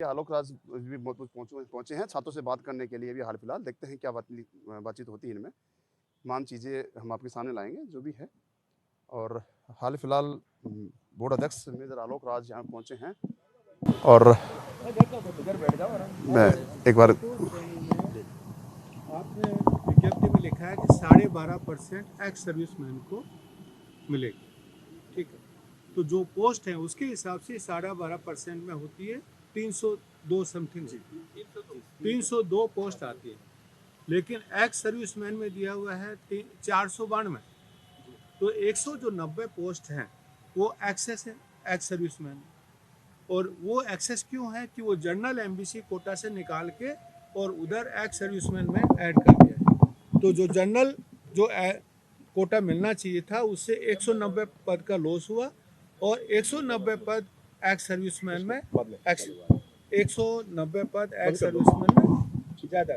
आलोक राज भी पहुंचे हैं छात्रों से बात करने के लिए भी। हाल फिलहाल देखते हैं क्या बातचीत होती है इनमें। तमाम चीज़ें हम आपके सामने लाएंगे जो भी है। और हाल फिलहाल बोर्ड अध्यक्ष मेजर आलोक राज यहाँ पहुंचे हैं। और मैं एक बार आपने विज्ञप्ति में लिखा है कि 12.5% एक्स सर्विसमैन को मिलेगी, ठीक है। तो जो पोस्ट है उसके हिसाब से 12.5% में होती है 302 समथिंग, 302 पोस्ट आती है। लेकिन एक्स सर्विसमैन में दिया हुआ है 492। तो 190 पोस्ट हैं वो एक्सेस है एक्स सर्विसमैन। और वो एक्सेस क्यों है कि वो जनरल एमबीसी कोटा से निकाल के और उधर एक्स सर्विसमैन में ऐड कर दिया है। तो जो जनरल कोटा मिलना चाहिए था उससे 190 पद का लॉस हुआ और 190 पद एक्स सर्विसमैन में 190 पद एक्स सर्विसमैन में ज़्यादा।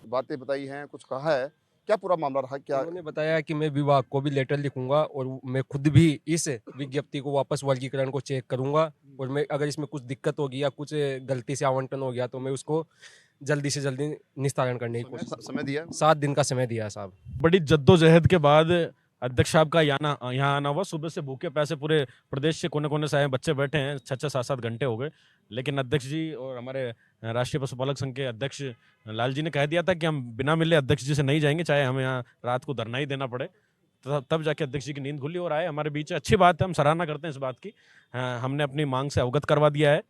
बातें बताई हैं, कुछ कहा है, क्या पूरा मामला रहा? क्या उन्होंने बताया कि मैं विभाग को भी लेटर लिखूंगा और मैं खुद भी इस विज्ञप्ति को वापस वर्गीकरण को चेक करूंगा और मैं अगर इसमें कुछ दिक्कत होगी या कुछ गलती से आवंटन हो गया तो मैं उसको जल्दी से जल्दी निस्तारण करने की कोशिश। समय दिया? 7 दिन का समय दिया साहब। बड़ी जद्दोजहद के बाद अध्यक्ष साहब का यहाँ आना हुआ। सुबह से भूखे प्यासे पूरे प्रदेश से कोने कोने से आए बच्चे बैठे हैं, 6-7 घंटे हो गए। लेकिन अध्यक्ष जी और हमारे राष्ट्रीय पशुपालक संघ के अध्यक्ष लाल जी ने कह दिया था कि हम बिना मिले अध्यक्ष जी से नहीं जाएंगे, चाहे हमें यहाँ रात को धरना ही देना पड़े। तब जाके अध्यक्ष जी की नींद खुली और आए हमारे बीच। अच्छी बात है, हम सराहना करते हैं इस बात की। हमने अपनी मांग से अवगत करवा दिया है।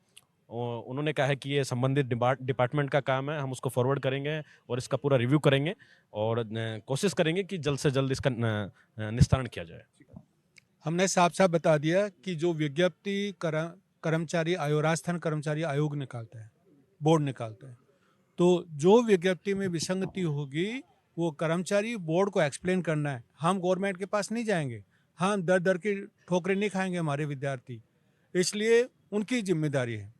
उन्होंने कहा है कि ये संबंधित डिपार्टमेंट का काम है, हम उसको फॉरवर्ड करेंगे और इसका पूरा रिव्यू करेंगे और कोशिश करेंगे कि जल्द से जल्द इसका निस्तारण किया जाए। हमने साफ साफ बता दिया कि जो विज्ञप्ति कर्मचारी आयोग, राजस्थान कर्मचारी आयोग निकालता है, बोर्ड निकालता है, तो जो विज्ञप्ति में विसंगति होगी वो कर्मचारी बोर्ड को एक्सप्लेन करना है। हम गवर्नमेंट के पास नहीं जाएंगे, हम दर दर की ठोकरें नहीं खाएंगे हमारे विद्यार्थी, इसलिए उनकी जिम्मेदारी है।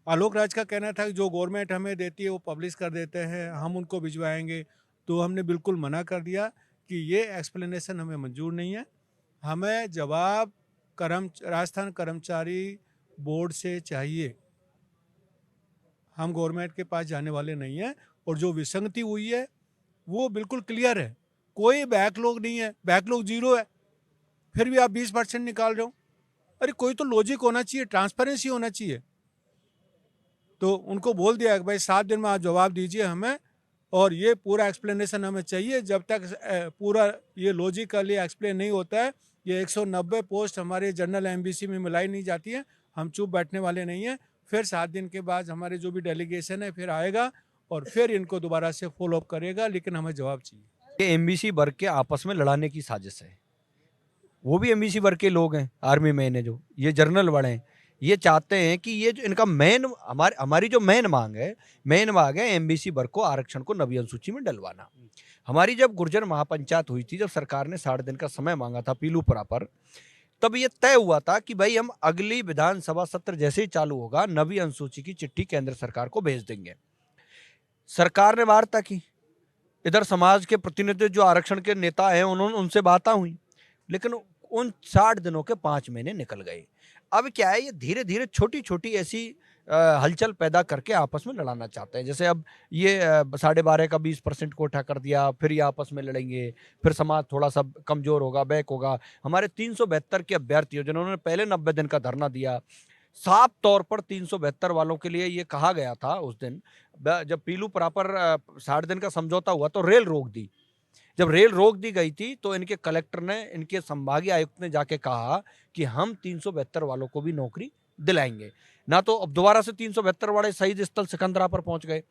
आलोक राज का कहना था कि जो गवर्नमेंट हमें देती है वो पब्लिश कर देते हैं, हम उनको भिजवाएंगे। तो हमने बिल्कुल मना कर दिया कि ये एक्सप्लेनेशन हमें मंजूर नहीं है। हमें जवाब राजस्थान कर्मचारी बोर्ड से चाहिए, हम गवर्नमेंट के पास जाने वाले नहीं हैं। और जो विसंगति हुई है वो बिल्कुल क्लियर है, कोई बैकलॉग नहीं है, बैकलॉग 0 है, फिर भी आप 20% निकाल रहे हो। अरे कोई तो लॉजिक होना चाहिए, ट्रांसपेरेंसी होना चाहिए। तो उनको बोल दिया कि भाई 7 दिन में आप जवाब दीजिए हमें, और ये पूरा एक्सप्लेनेशन हमें चाहिए। जब तक पूरा ये लॉजिकली एक्सप्लेन नहीं होता है, ये 190 पोस्ट हमारे जनरल एमबीसी में मिलाई नहीं जाती है, हम चुप बैठने वाले नहीं हैं। फिर 7 दिन के बाद हमारे जो भी डेलीगेशन है फिर आएगा और फिर इनको दोबारा से फॉलोअप करेगा, लेकिन हमें जवाब चाहिए। ये एमबीसी वर्ग के आपस में लड़ाने की साजिश है। वो भी एमबीसी वर्ग के लोग हैं, आर्मी मैन है, जो ये जर्नल वाले हैं, ये चाहते हैं कि ये जो इनका हमारी जो मेन मांग है एमबीसी वर्ग को आरक्षण को नवी अनुसूची में डलवाना। हमारी जब गुर्जर महापंचायत हुई थी, जब सरकार ने 60 दिन का समय मांगा था पीलूपुरा पर, तब ये तय हुआ था कि भाई हम अगली विधानसभा सत्र जैसे ही चालू होगा नवी अनुसूची की चिट्ठी केंद्र सरकार को भेज देंगे। सरकार ने वार्ता की, इधर समाज के प्रतिनिधि जो आरक्षण के नेता हैं उन्होंने उनसे बातें हुई, लेकिन उन 60 दिनों के 5 महीने निकल गए। अब क्या है, ये धीरे धीरे छोटी छोटी ऐसी हलचल पैदा करके आपस में लड़ाना चाहते हैं। जैसे अब ये 12.5 का 20% कोठा कर दिया, फिर ये आपस में लड़ेंगे, फिर समाज थोड़ा सा कमजोर होगा, बैक होगा। हमारे 372 के अभ्यर्थी जिन्होंने पहले 90 दिन का धरना दिया, साफ तौर पर 372 वालों के लिए ये कहा गया था उस दिन जब पीलूपुरा पर 60 दिन का समझौता हुआ तो रेल रोक दी। जब रेल रोक दी गई थी तो इनके कलेक्टर ने, इनके संभागीय आयुक्त ने जाके कहा कि हम 372 वालों को भी नौकरी दिलाएंगे ना। तो अब दोबारा से 372 वाले शहीद स्थल सिकंदरा पर पहुंच गए।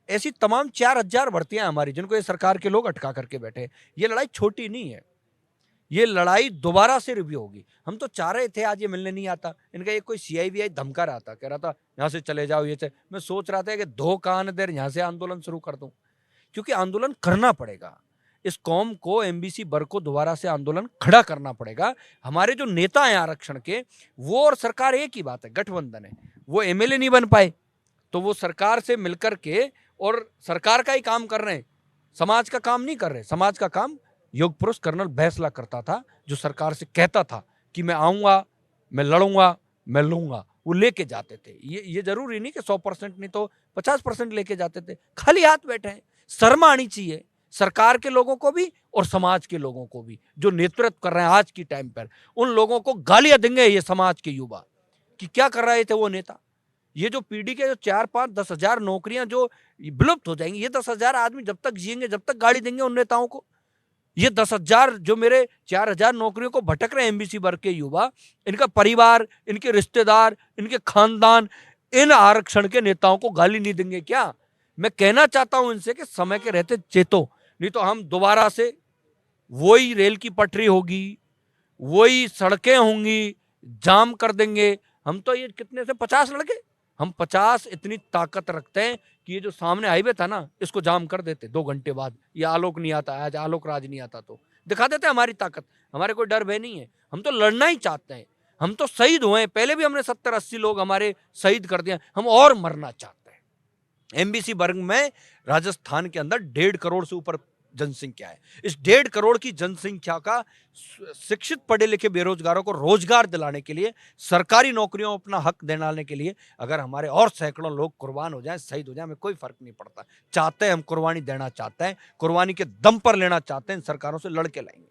ऐसी तमाम 4000 भर्तियां हमारी जिनको ये सरकार के लोग अटका करके बैठे। ये लड़ाई छोटी नहीं है, ये लड़ाई दोबारा से रिव्यू होगी। हम तो चाह रहे थे आज ये मिलने नहीं आता, इनका एक कोई CIBI धमका रहा था, कह रहा था यहाँ से चले जाओ। ये से मैं सोच रहा था कि 2 कान देर यहाँ से आंदोलन शुरू कर दूं, क्योंकि आंदोलन करना पड़ेगा। इस कौम को, एमबीसी वर्ग को दोबारा से आंदोलन खड़ा करना पड़ेगा। हमारे जो नेता हैं आरक्षण के, वो और सरकार एक ही बात है, गठबंधन है। वो MLA नहीं बन पाए तो वो सरकार से मिलकर के और सरकार का ही काम कर रहे हैं, समाज का काम नहीं कर रहे। समाज का काम योग पुरुष कर्नल बैसला करता था, जो सरकार से कहता था कि मैं आऊंगा, मैं लड़ूंगा, मैं लूंगा। वो लेके जाते थे। ये जरूरी नहीं कि 100% नहीं तो 50% लेके जाते थे। खाली हाथ बैठे हैं। शर्म आनी चाहिए सरकार के लोगों को भी और समाज के लोगों को भी, जो नेतृत्व कर रहे हैं आज की टाइम पर। उन लोगों को गालियां देंगे ये समाज के युवा कि क्या कर रहे थे वो नेता। ये जो पीढ़ी के जो 4-5-10 हजार नौकरियां जो विलुप्त हो जाएंगी, ये 10,000 आदमी जब तक जिएंगे, जब तक गाली देंगे उन नेताओं को। ये 10,000 जो मेरे 4,000 नौकरियों को भटक रहे हैं एमबीसी वर्ग के युवा, इनका परिवार, इनके रिश्तेदार, इनके खानदान इन आरक्षण के नेताओं को गाली नहीं देंगे क्या? मैं कहना चाहता हूं इनसे कि समय के रहते चेतो, नहीं तो हम दोबारा से वही रेल की पटरी होगी, वही सड़कें होंगी, जाम कर देंगे। हम तो ये कितने से 50 लड़के, हम 50 इतनी ताकत रखते हैं कि ये जो सामने हाईवे था ना, इसको जाम कर देते 2 घंटे बाद। ये आलोक नहीं आता, आज आलोक राज नहीं आता तो दिखा देते हमारी ताकत। हमारे कोई डर भय नहीं है, हम तो लड़ना ही चाहते हैं। हम तो शहीद हुए, पहले भी हमने 70-80 लोग हमारे शहीद कर दिए, हम और मरना चाहते हैं। एमबीसी वर्ग में राजस्थान के अंदर 1.5 करोड़ से ऊपर जनसंख्या है। इस 1.5 करोड़ की जनसंख्या का शिक्षित पढ़े लिखे बेरोजगारों को रोजगार दिलाने के लिए, सरकारी नौकरियों में अपना हक दिलाने के लिए अगर हमारे और सैकड़ों लोग कुर्बान हो जाएं, शहीद हो जाएं, हमें कोई फर्क नहीं पड़ता। चाहते हैं हम कुर्बानी देना चाहते हैं, कुर्बानी के दम पर लेना चाहते हैं, इन सरकारों से लड़के लाएंगे।